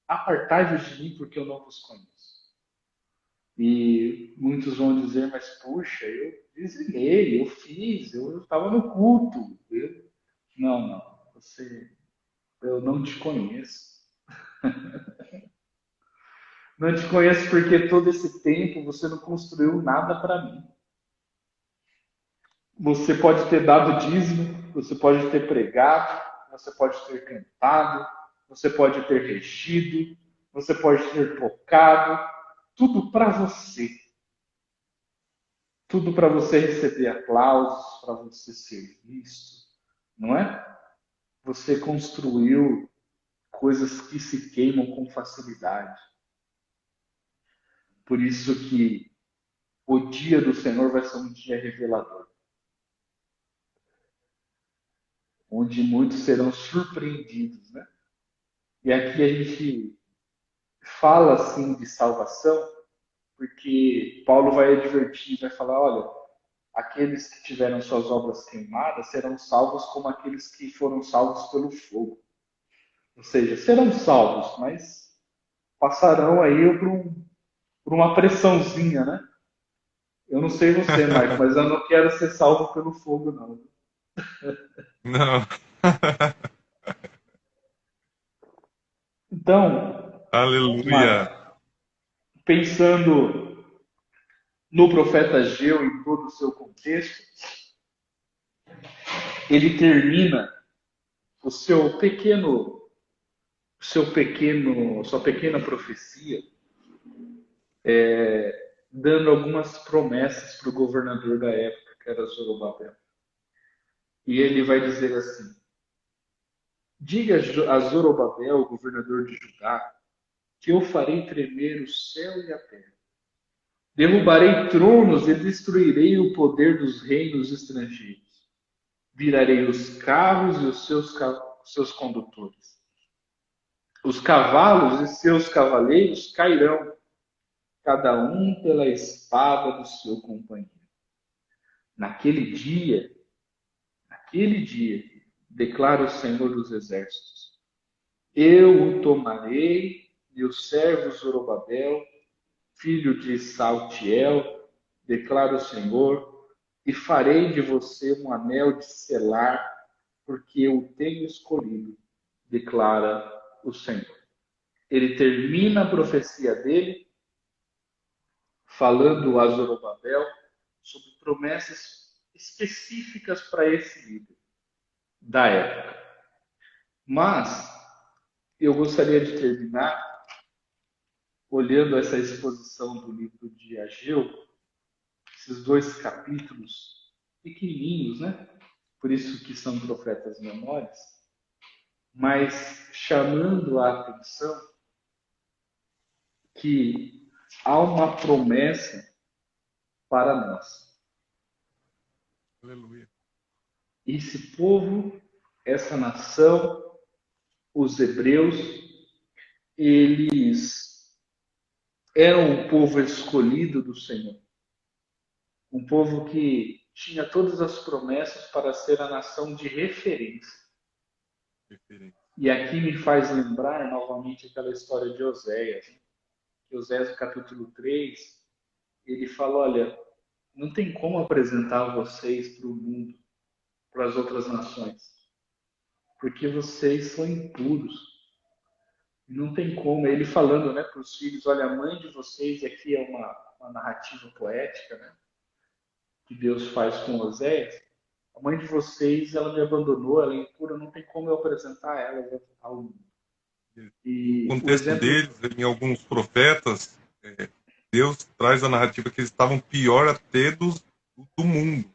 apartai-vos de mim, porque eu não vos conheço. E muitos vão dizer, mas puxa, eu dizimei, eu fiz, eu estava no culto. Não, eu não te conheço. Não te conheço porque todo esse tempo você não construiu nada para mim. Você pode ter dado dízimo, você pode ter pregado, você pode ter cantado, você pode ter regido, você pode ter tocado, tudo para você. Tudo para você receber aplausos, para você ser visto, não é? Você construiu coisas que se queimam com facilidade. Por isso que o dia do Senhor vai ser um dia revelador, onde muitos serão surpreendidos, né? E aqui a gente fala assim de salvação, porque Paulo vai advertir, vai falar, olha, aqueles que tiveram suas obras queimadas serão salvos como aqueles que foram salvos pelo fogo. Ou seja, serão salvos, mas passarão aí por uma pressãozinha, né? Eu não sei você, Mike, mas eu não quero ser salvo pelo fogo, não. Não. Então, Aleluia. Mike, pensando no profeta Ageu em todo o seu contexto, ele termina o sua pequena profecia, dando algumas promessas para o governador da época, que era Zorobabel. E ele vai dizer assim: diga a Zorobabel, governador de Judá, que eu farei tremer o céu e a terra. Derrubarei tronos e destruirei o poder dos reinos estrangeiros. Virarei os carros e os seus condutores. Os cavalos e seus cavaleiros cairão, cada um pela espada do seu companheiro. Naquele dia, declara o Senhor dos Exércitos, eu o tomarei e o servo Zorobabel, filho de Saltiel, declara o Senhor, e farei de você um anel de selar, porque eu o tenho escolhido, declara o Senhor. Ele termina a profecia dele falando a Zorobabel sobre promessas específicas para esse líder da época. Mas eu gostaria de terminar olhando essa exposição do livro de Ageu, esses 2 capítulos pequenininhos, né? Por isso que são profetas menores, mas chamando a atenção que há uma promessa para nós. Aleluia. Esse povo, essa nação, os hebreus, eles eram um povo escolhido do Senhor. Um povo que tinha todas as promessas para ser a nação de referência. E aqui me faz lembrar novamente aquela história de Oséias. Que Oséias, no capítulo 3, ele fala, olha, não tem como apresentar vocês para o mundo, para as outras nações, porque vocês são impuros. Não tem como. Ele falando, né, para os filhos, olha, a mãe de vocês, e aqui é uma narrativa poética, né, que Deus faz com Oséias. A mãe de vocês, ela me abandonou, ela é impura, não tem como eu apresentar ela ao mundo. No E o contexto exemplo... deles, em alguns profetas, Deus traz a narrativa que eles estavam pior até do mundo.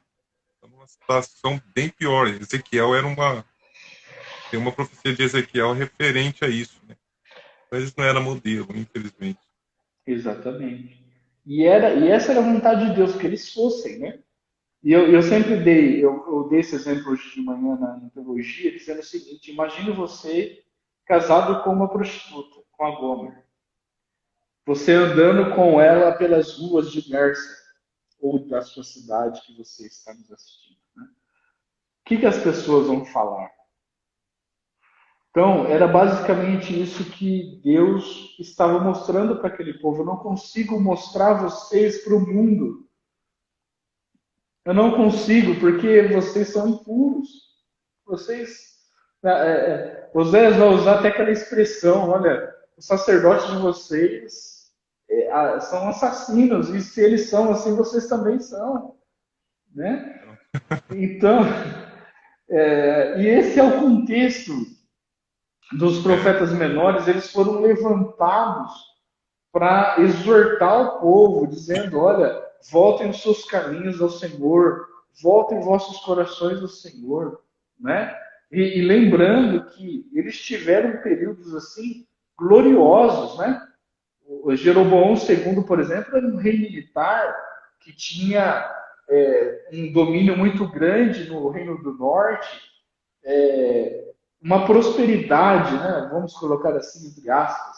Então, uma situação bem pior. Ezequiel tem uma profecia de Ezequiel referente a isso, né? Mas isso não era modelo, infelizmente. Exatamente. E essa era a vontade de Deus, que eles fossem, né? E eu sempre eu dei esse exemplo hoje de manhã na teologia, dizendo o seguinte: imagine você casado com uma prostituta, com a Gomer. Você andando com ela pelas ruas de Mércia, ou da sua cidade que você está nos assistindo. Né? O que as pessoas vão falar? Então, era basicamente isso que Deus estava mostrando para aquele povo. Eu não consigo mostrar vocês para o mundo. Eu não consigo, porque vocês são impuros. Vocês. Oséias vai usar até aquela expressão: olha, os sacerdotes de vocês são assassinos, e se eles são assim, vocês também são. Né? Então, e esse é o contexto dos profetas menores. Eles foram levantados para exortar o povo, dizendo: olha, voltem os seus caminhos ao Senhor, voltem vossos corações ao Senhor, né? E lembrando que eles tiveram períodos assim gloriosos, né? O Jeroboão II, por exemplo, era um rei militar que tinha um domínio muito grande no Reino do Norte, uma prosperidade, né? Vamos colocar assim, entre aspas.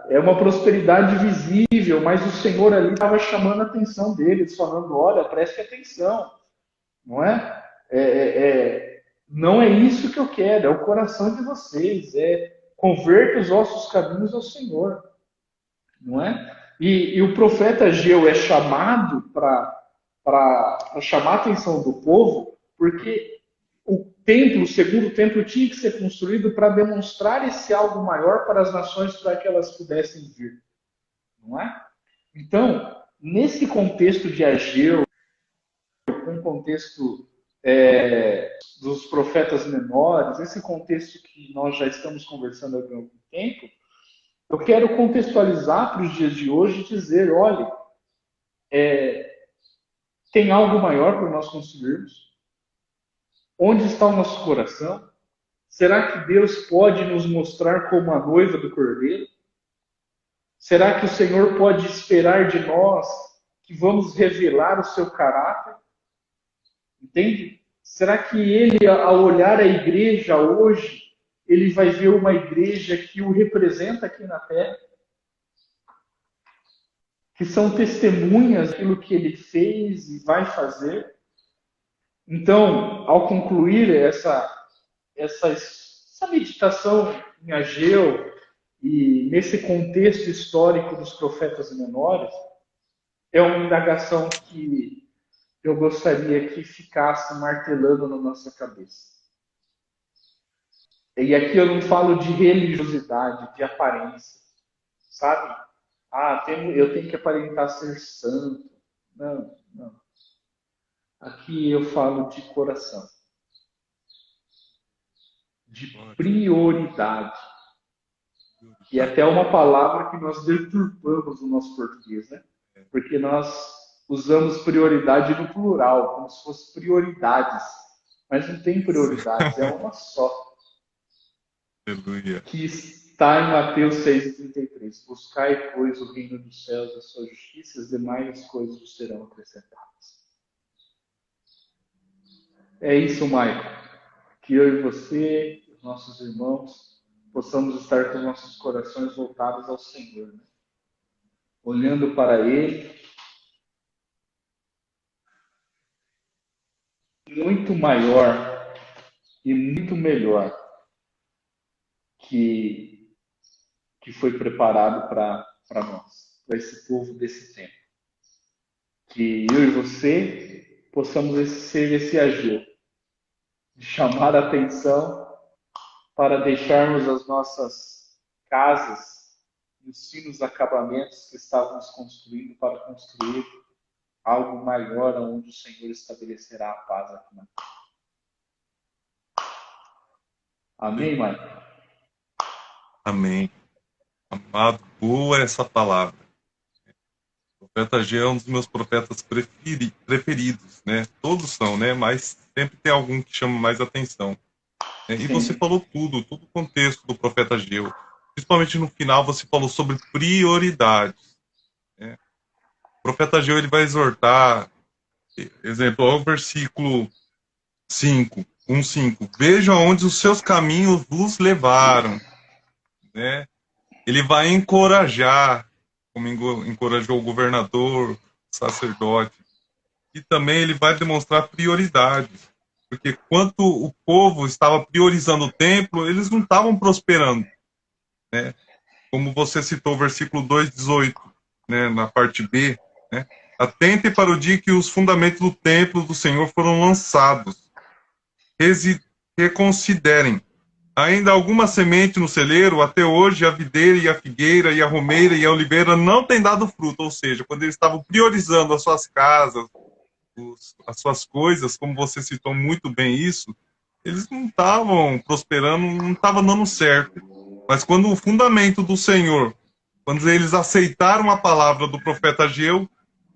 É uma prosperidade visível, mas o Senhor ali estava chamando a atenção deles, falando: olha, preste atenção, não é? Não é isso que eu quero, é o coração de vocês, converta os vossos caminhos ao Senhor, não é? E o profeta Ageu é chamado para chamar a atenção do povo, porque o segundo templo, tinha que ser construído para demonstrar esse algo maior para as nações, para que elas pudessem vir, não é? Então, nesse contexto de Ageu, um contexto dos profetas menores, esse contexto que nós já estamos conversando há algum tempo, eu quero contextualizar para os dias de hoje e dizer: olha, tem algo maior para nós construirmos? Onde está o nosso coração? Será que Deus pode nos mostrar como a noiva do Cordeiro? Será que o Senhor pode esperar de nós que vamos revelar o seu caráter? Entende? Será que ele, ao olhar a igreja hoje, ele vai ver uma igreja que o representa aqui na terra? Que são testemunhas daquilo que ele fez e vai fazer? Então, ao concluir essa meditação em Ageu, e nesse contexto histórico dos profetas menores, é uma indagação que eu gostaria que ficasse martelando na nossa cabeça. E aqui eu não falo de religiosidade, de aparência, sabe? Eu tenho que aparentar ser santo. Não, não. Aqui eu falo de coração, de prioridade. Que é até uma palavra que nós deturpamos no nosso português, né? Porque nós usamos prioridade no plural, como se fosse prioridades. Mas não tem prioridades, é uma só. Aleluia. Que está em Mateus 6,33. Buscai, pois, o reino dos céus, a sua justiça, e as demais coisas vos serão acrescentadas. É isso, Maicon. Que eu e você, os nossos irmãos, possamos estar com nossos corações voltados ao Senhor, né? Olhando para Ele, muito maior e muito melhor que, que foi preparado para nós, para esse povo desse tempo. Que eu e você possamos ser esse agir, de chamar a atenção para deixarmos as nossas casas e os finos acabamentos que estávamos construindo para construir algo maior onde o Senhor estabelecerá a paz aqui na terra. Amém, Mike? Amém. Amado, boa essa palavra. O profeta Ageu é um dos meus profetas preferidos, né? Todos são, né? Mas sempre tem algum que chama mais atenção. Né? E você Sim. falou todo o contexto do profeta Ageu. Principalmente no final, você falou sobre prioridades. Né? O profeta Ageu, ele vai exortar, exemplo, ao versículo 5, 1:5. Veja onde os seus caminhos vos levaram. Né? Ele vai encorajar, como encorajou o governador, o sacerdote. E também ele vai demonstrar prioridades. Porque enquanto o povo estava priorizando o templo, eles não estavam prosperando. Né? Como você citou o versículo 2:18, né, na parte B, né? Atentem para o dia que os fundamentos do templo do Senhor foram lançados. Reconsiderem. Ainda há alguma semente no celeiro, até hoje a videira e a figueira e a romeira e a oliveira não têm dado fruto. Ou seja, quando eles estavam priorizando as suas casas, as suas coisas, como você citou muito bem isso, eles não estavam prosperando, não estavam dando certo. Mas quando o fundamento do Senhor, quando eles aceitaram a palavra do profeta Ageu,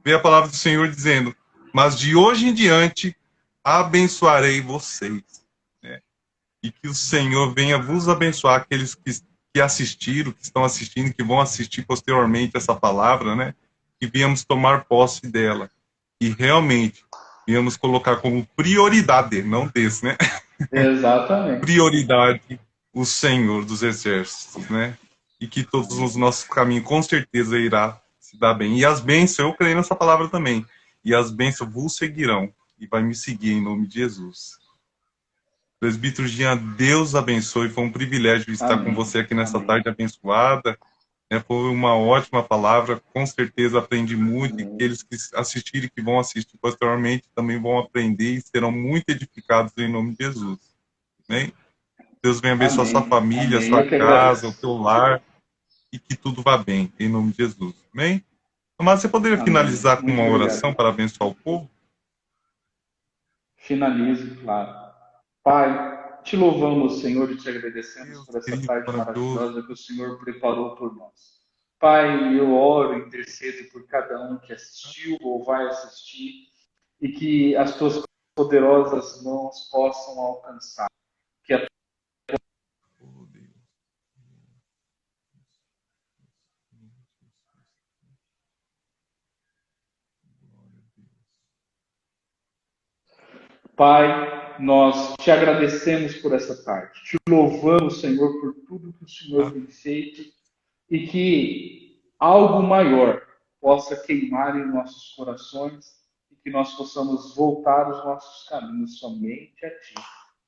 veio a palavra do Senhor dizendo: mas de hoje em diante abençoarei vocês. Né? E que o Senhor venha vos abençoar, aqueles que assistiram, que estão assistindo, que vão assistir posteriormente essa palavra, né? Que viemos tomar posse dela. E realmente viemos colocar como prioridade, não desse, né? Exatamente. Prioridade o Senhor dos Exércitos, né? E que todos os nossos caminhos com certeza irá se dar bem. E as bênçãos, eu creio nessa palavra também. E as bênçãos vos seguirão e vai me seguir em nome de Jesus. Presbítero Jean, Deus abençoe. Foi um privilégio estar com Amém. você aqui nessa Amém. tarde abençoada. Foi uma ótima palavra. Com certeza aprendi muito. E Amém. aqueles que assistirem, que vão assistir posteriormente, também vão aprender e serão muito edificados em nome de Jesus. Amém? Deus venha abençoar a sua Amém. família, a Amém. sua Eu que casa, o agradeço. teu lar. E que tudo vá bem, em nome de Jesus. Amém? Mas você poderia Amém. finalizar com Muito uma obrigado. oração para abençoar o povo? Finalizo, claro. Pai, te louvamos, Senhor, e te agradecemos Deus por essa querido, tarde maravilhoso. maravilhosa que o Senhor preparou por nós. Pai, eu oro e intercedo por cada um que assistiu ou vai assistir e que as tuas poderosas mãos possam alcançar. Que a Oh, Deus. Glória a Deus. Pai, nós te agradecemos por essa tarde. Te louvamos, Senhor, por tudo que o Senhor tem feito e que algo maior possa queimar em nossos corações e que nós possamos voltar os nossos caminhos somente a Ti.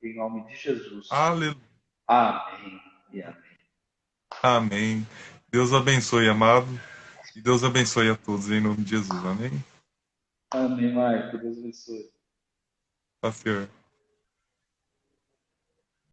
Em nome de Jesus. Aleluia. Amém e amém. Amém. Deus abençoe, amado. E Deus abençoe a todos em nome de Jesus. Amém. Amém, Marco. Deus abençoe. Tá, Senhor.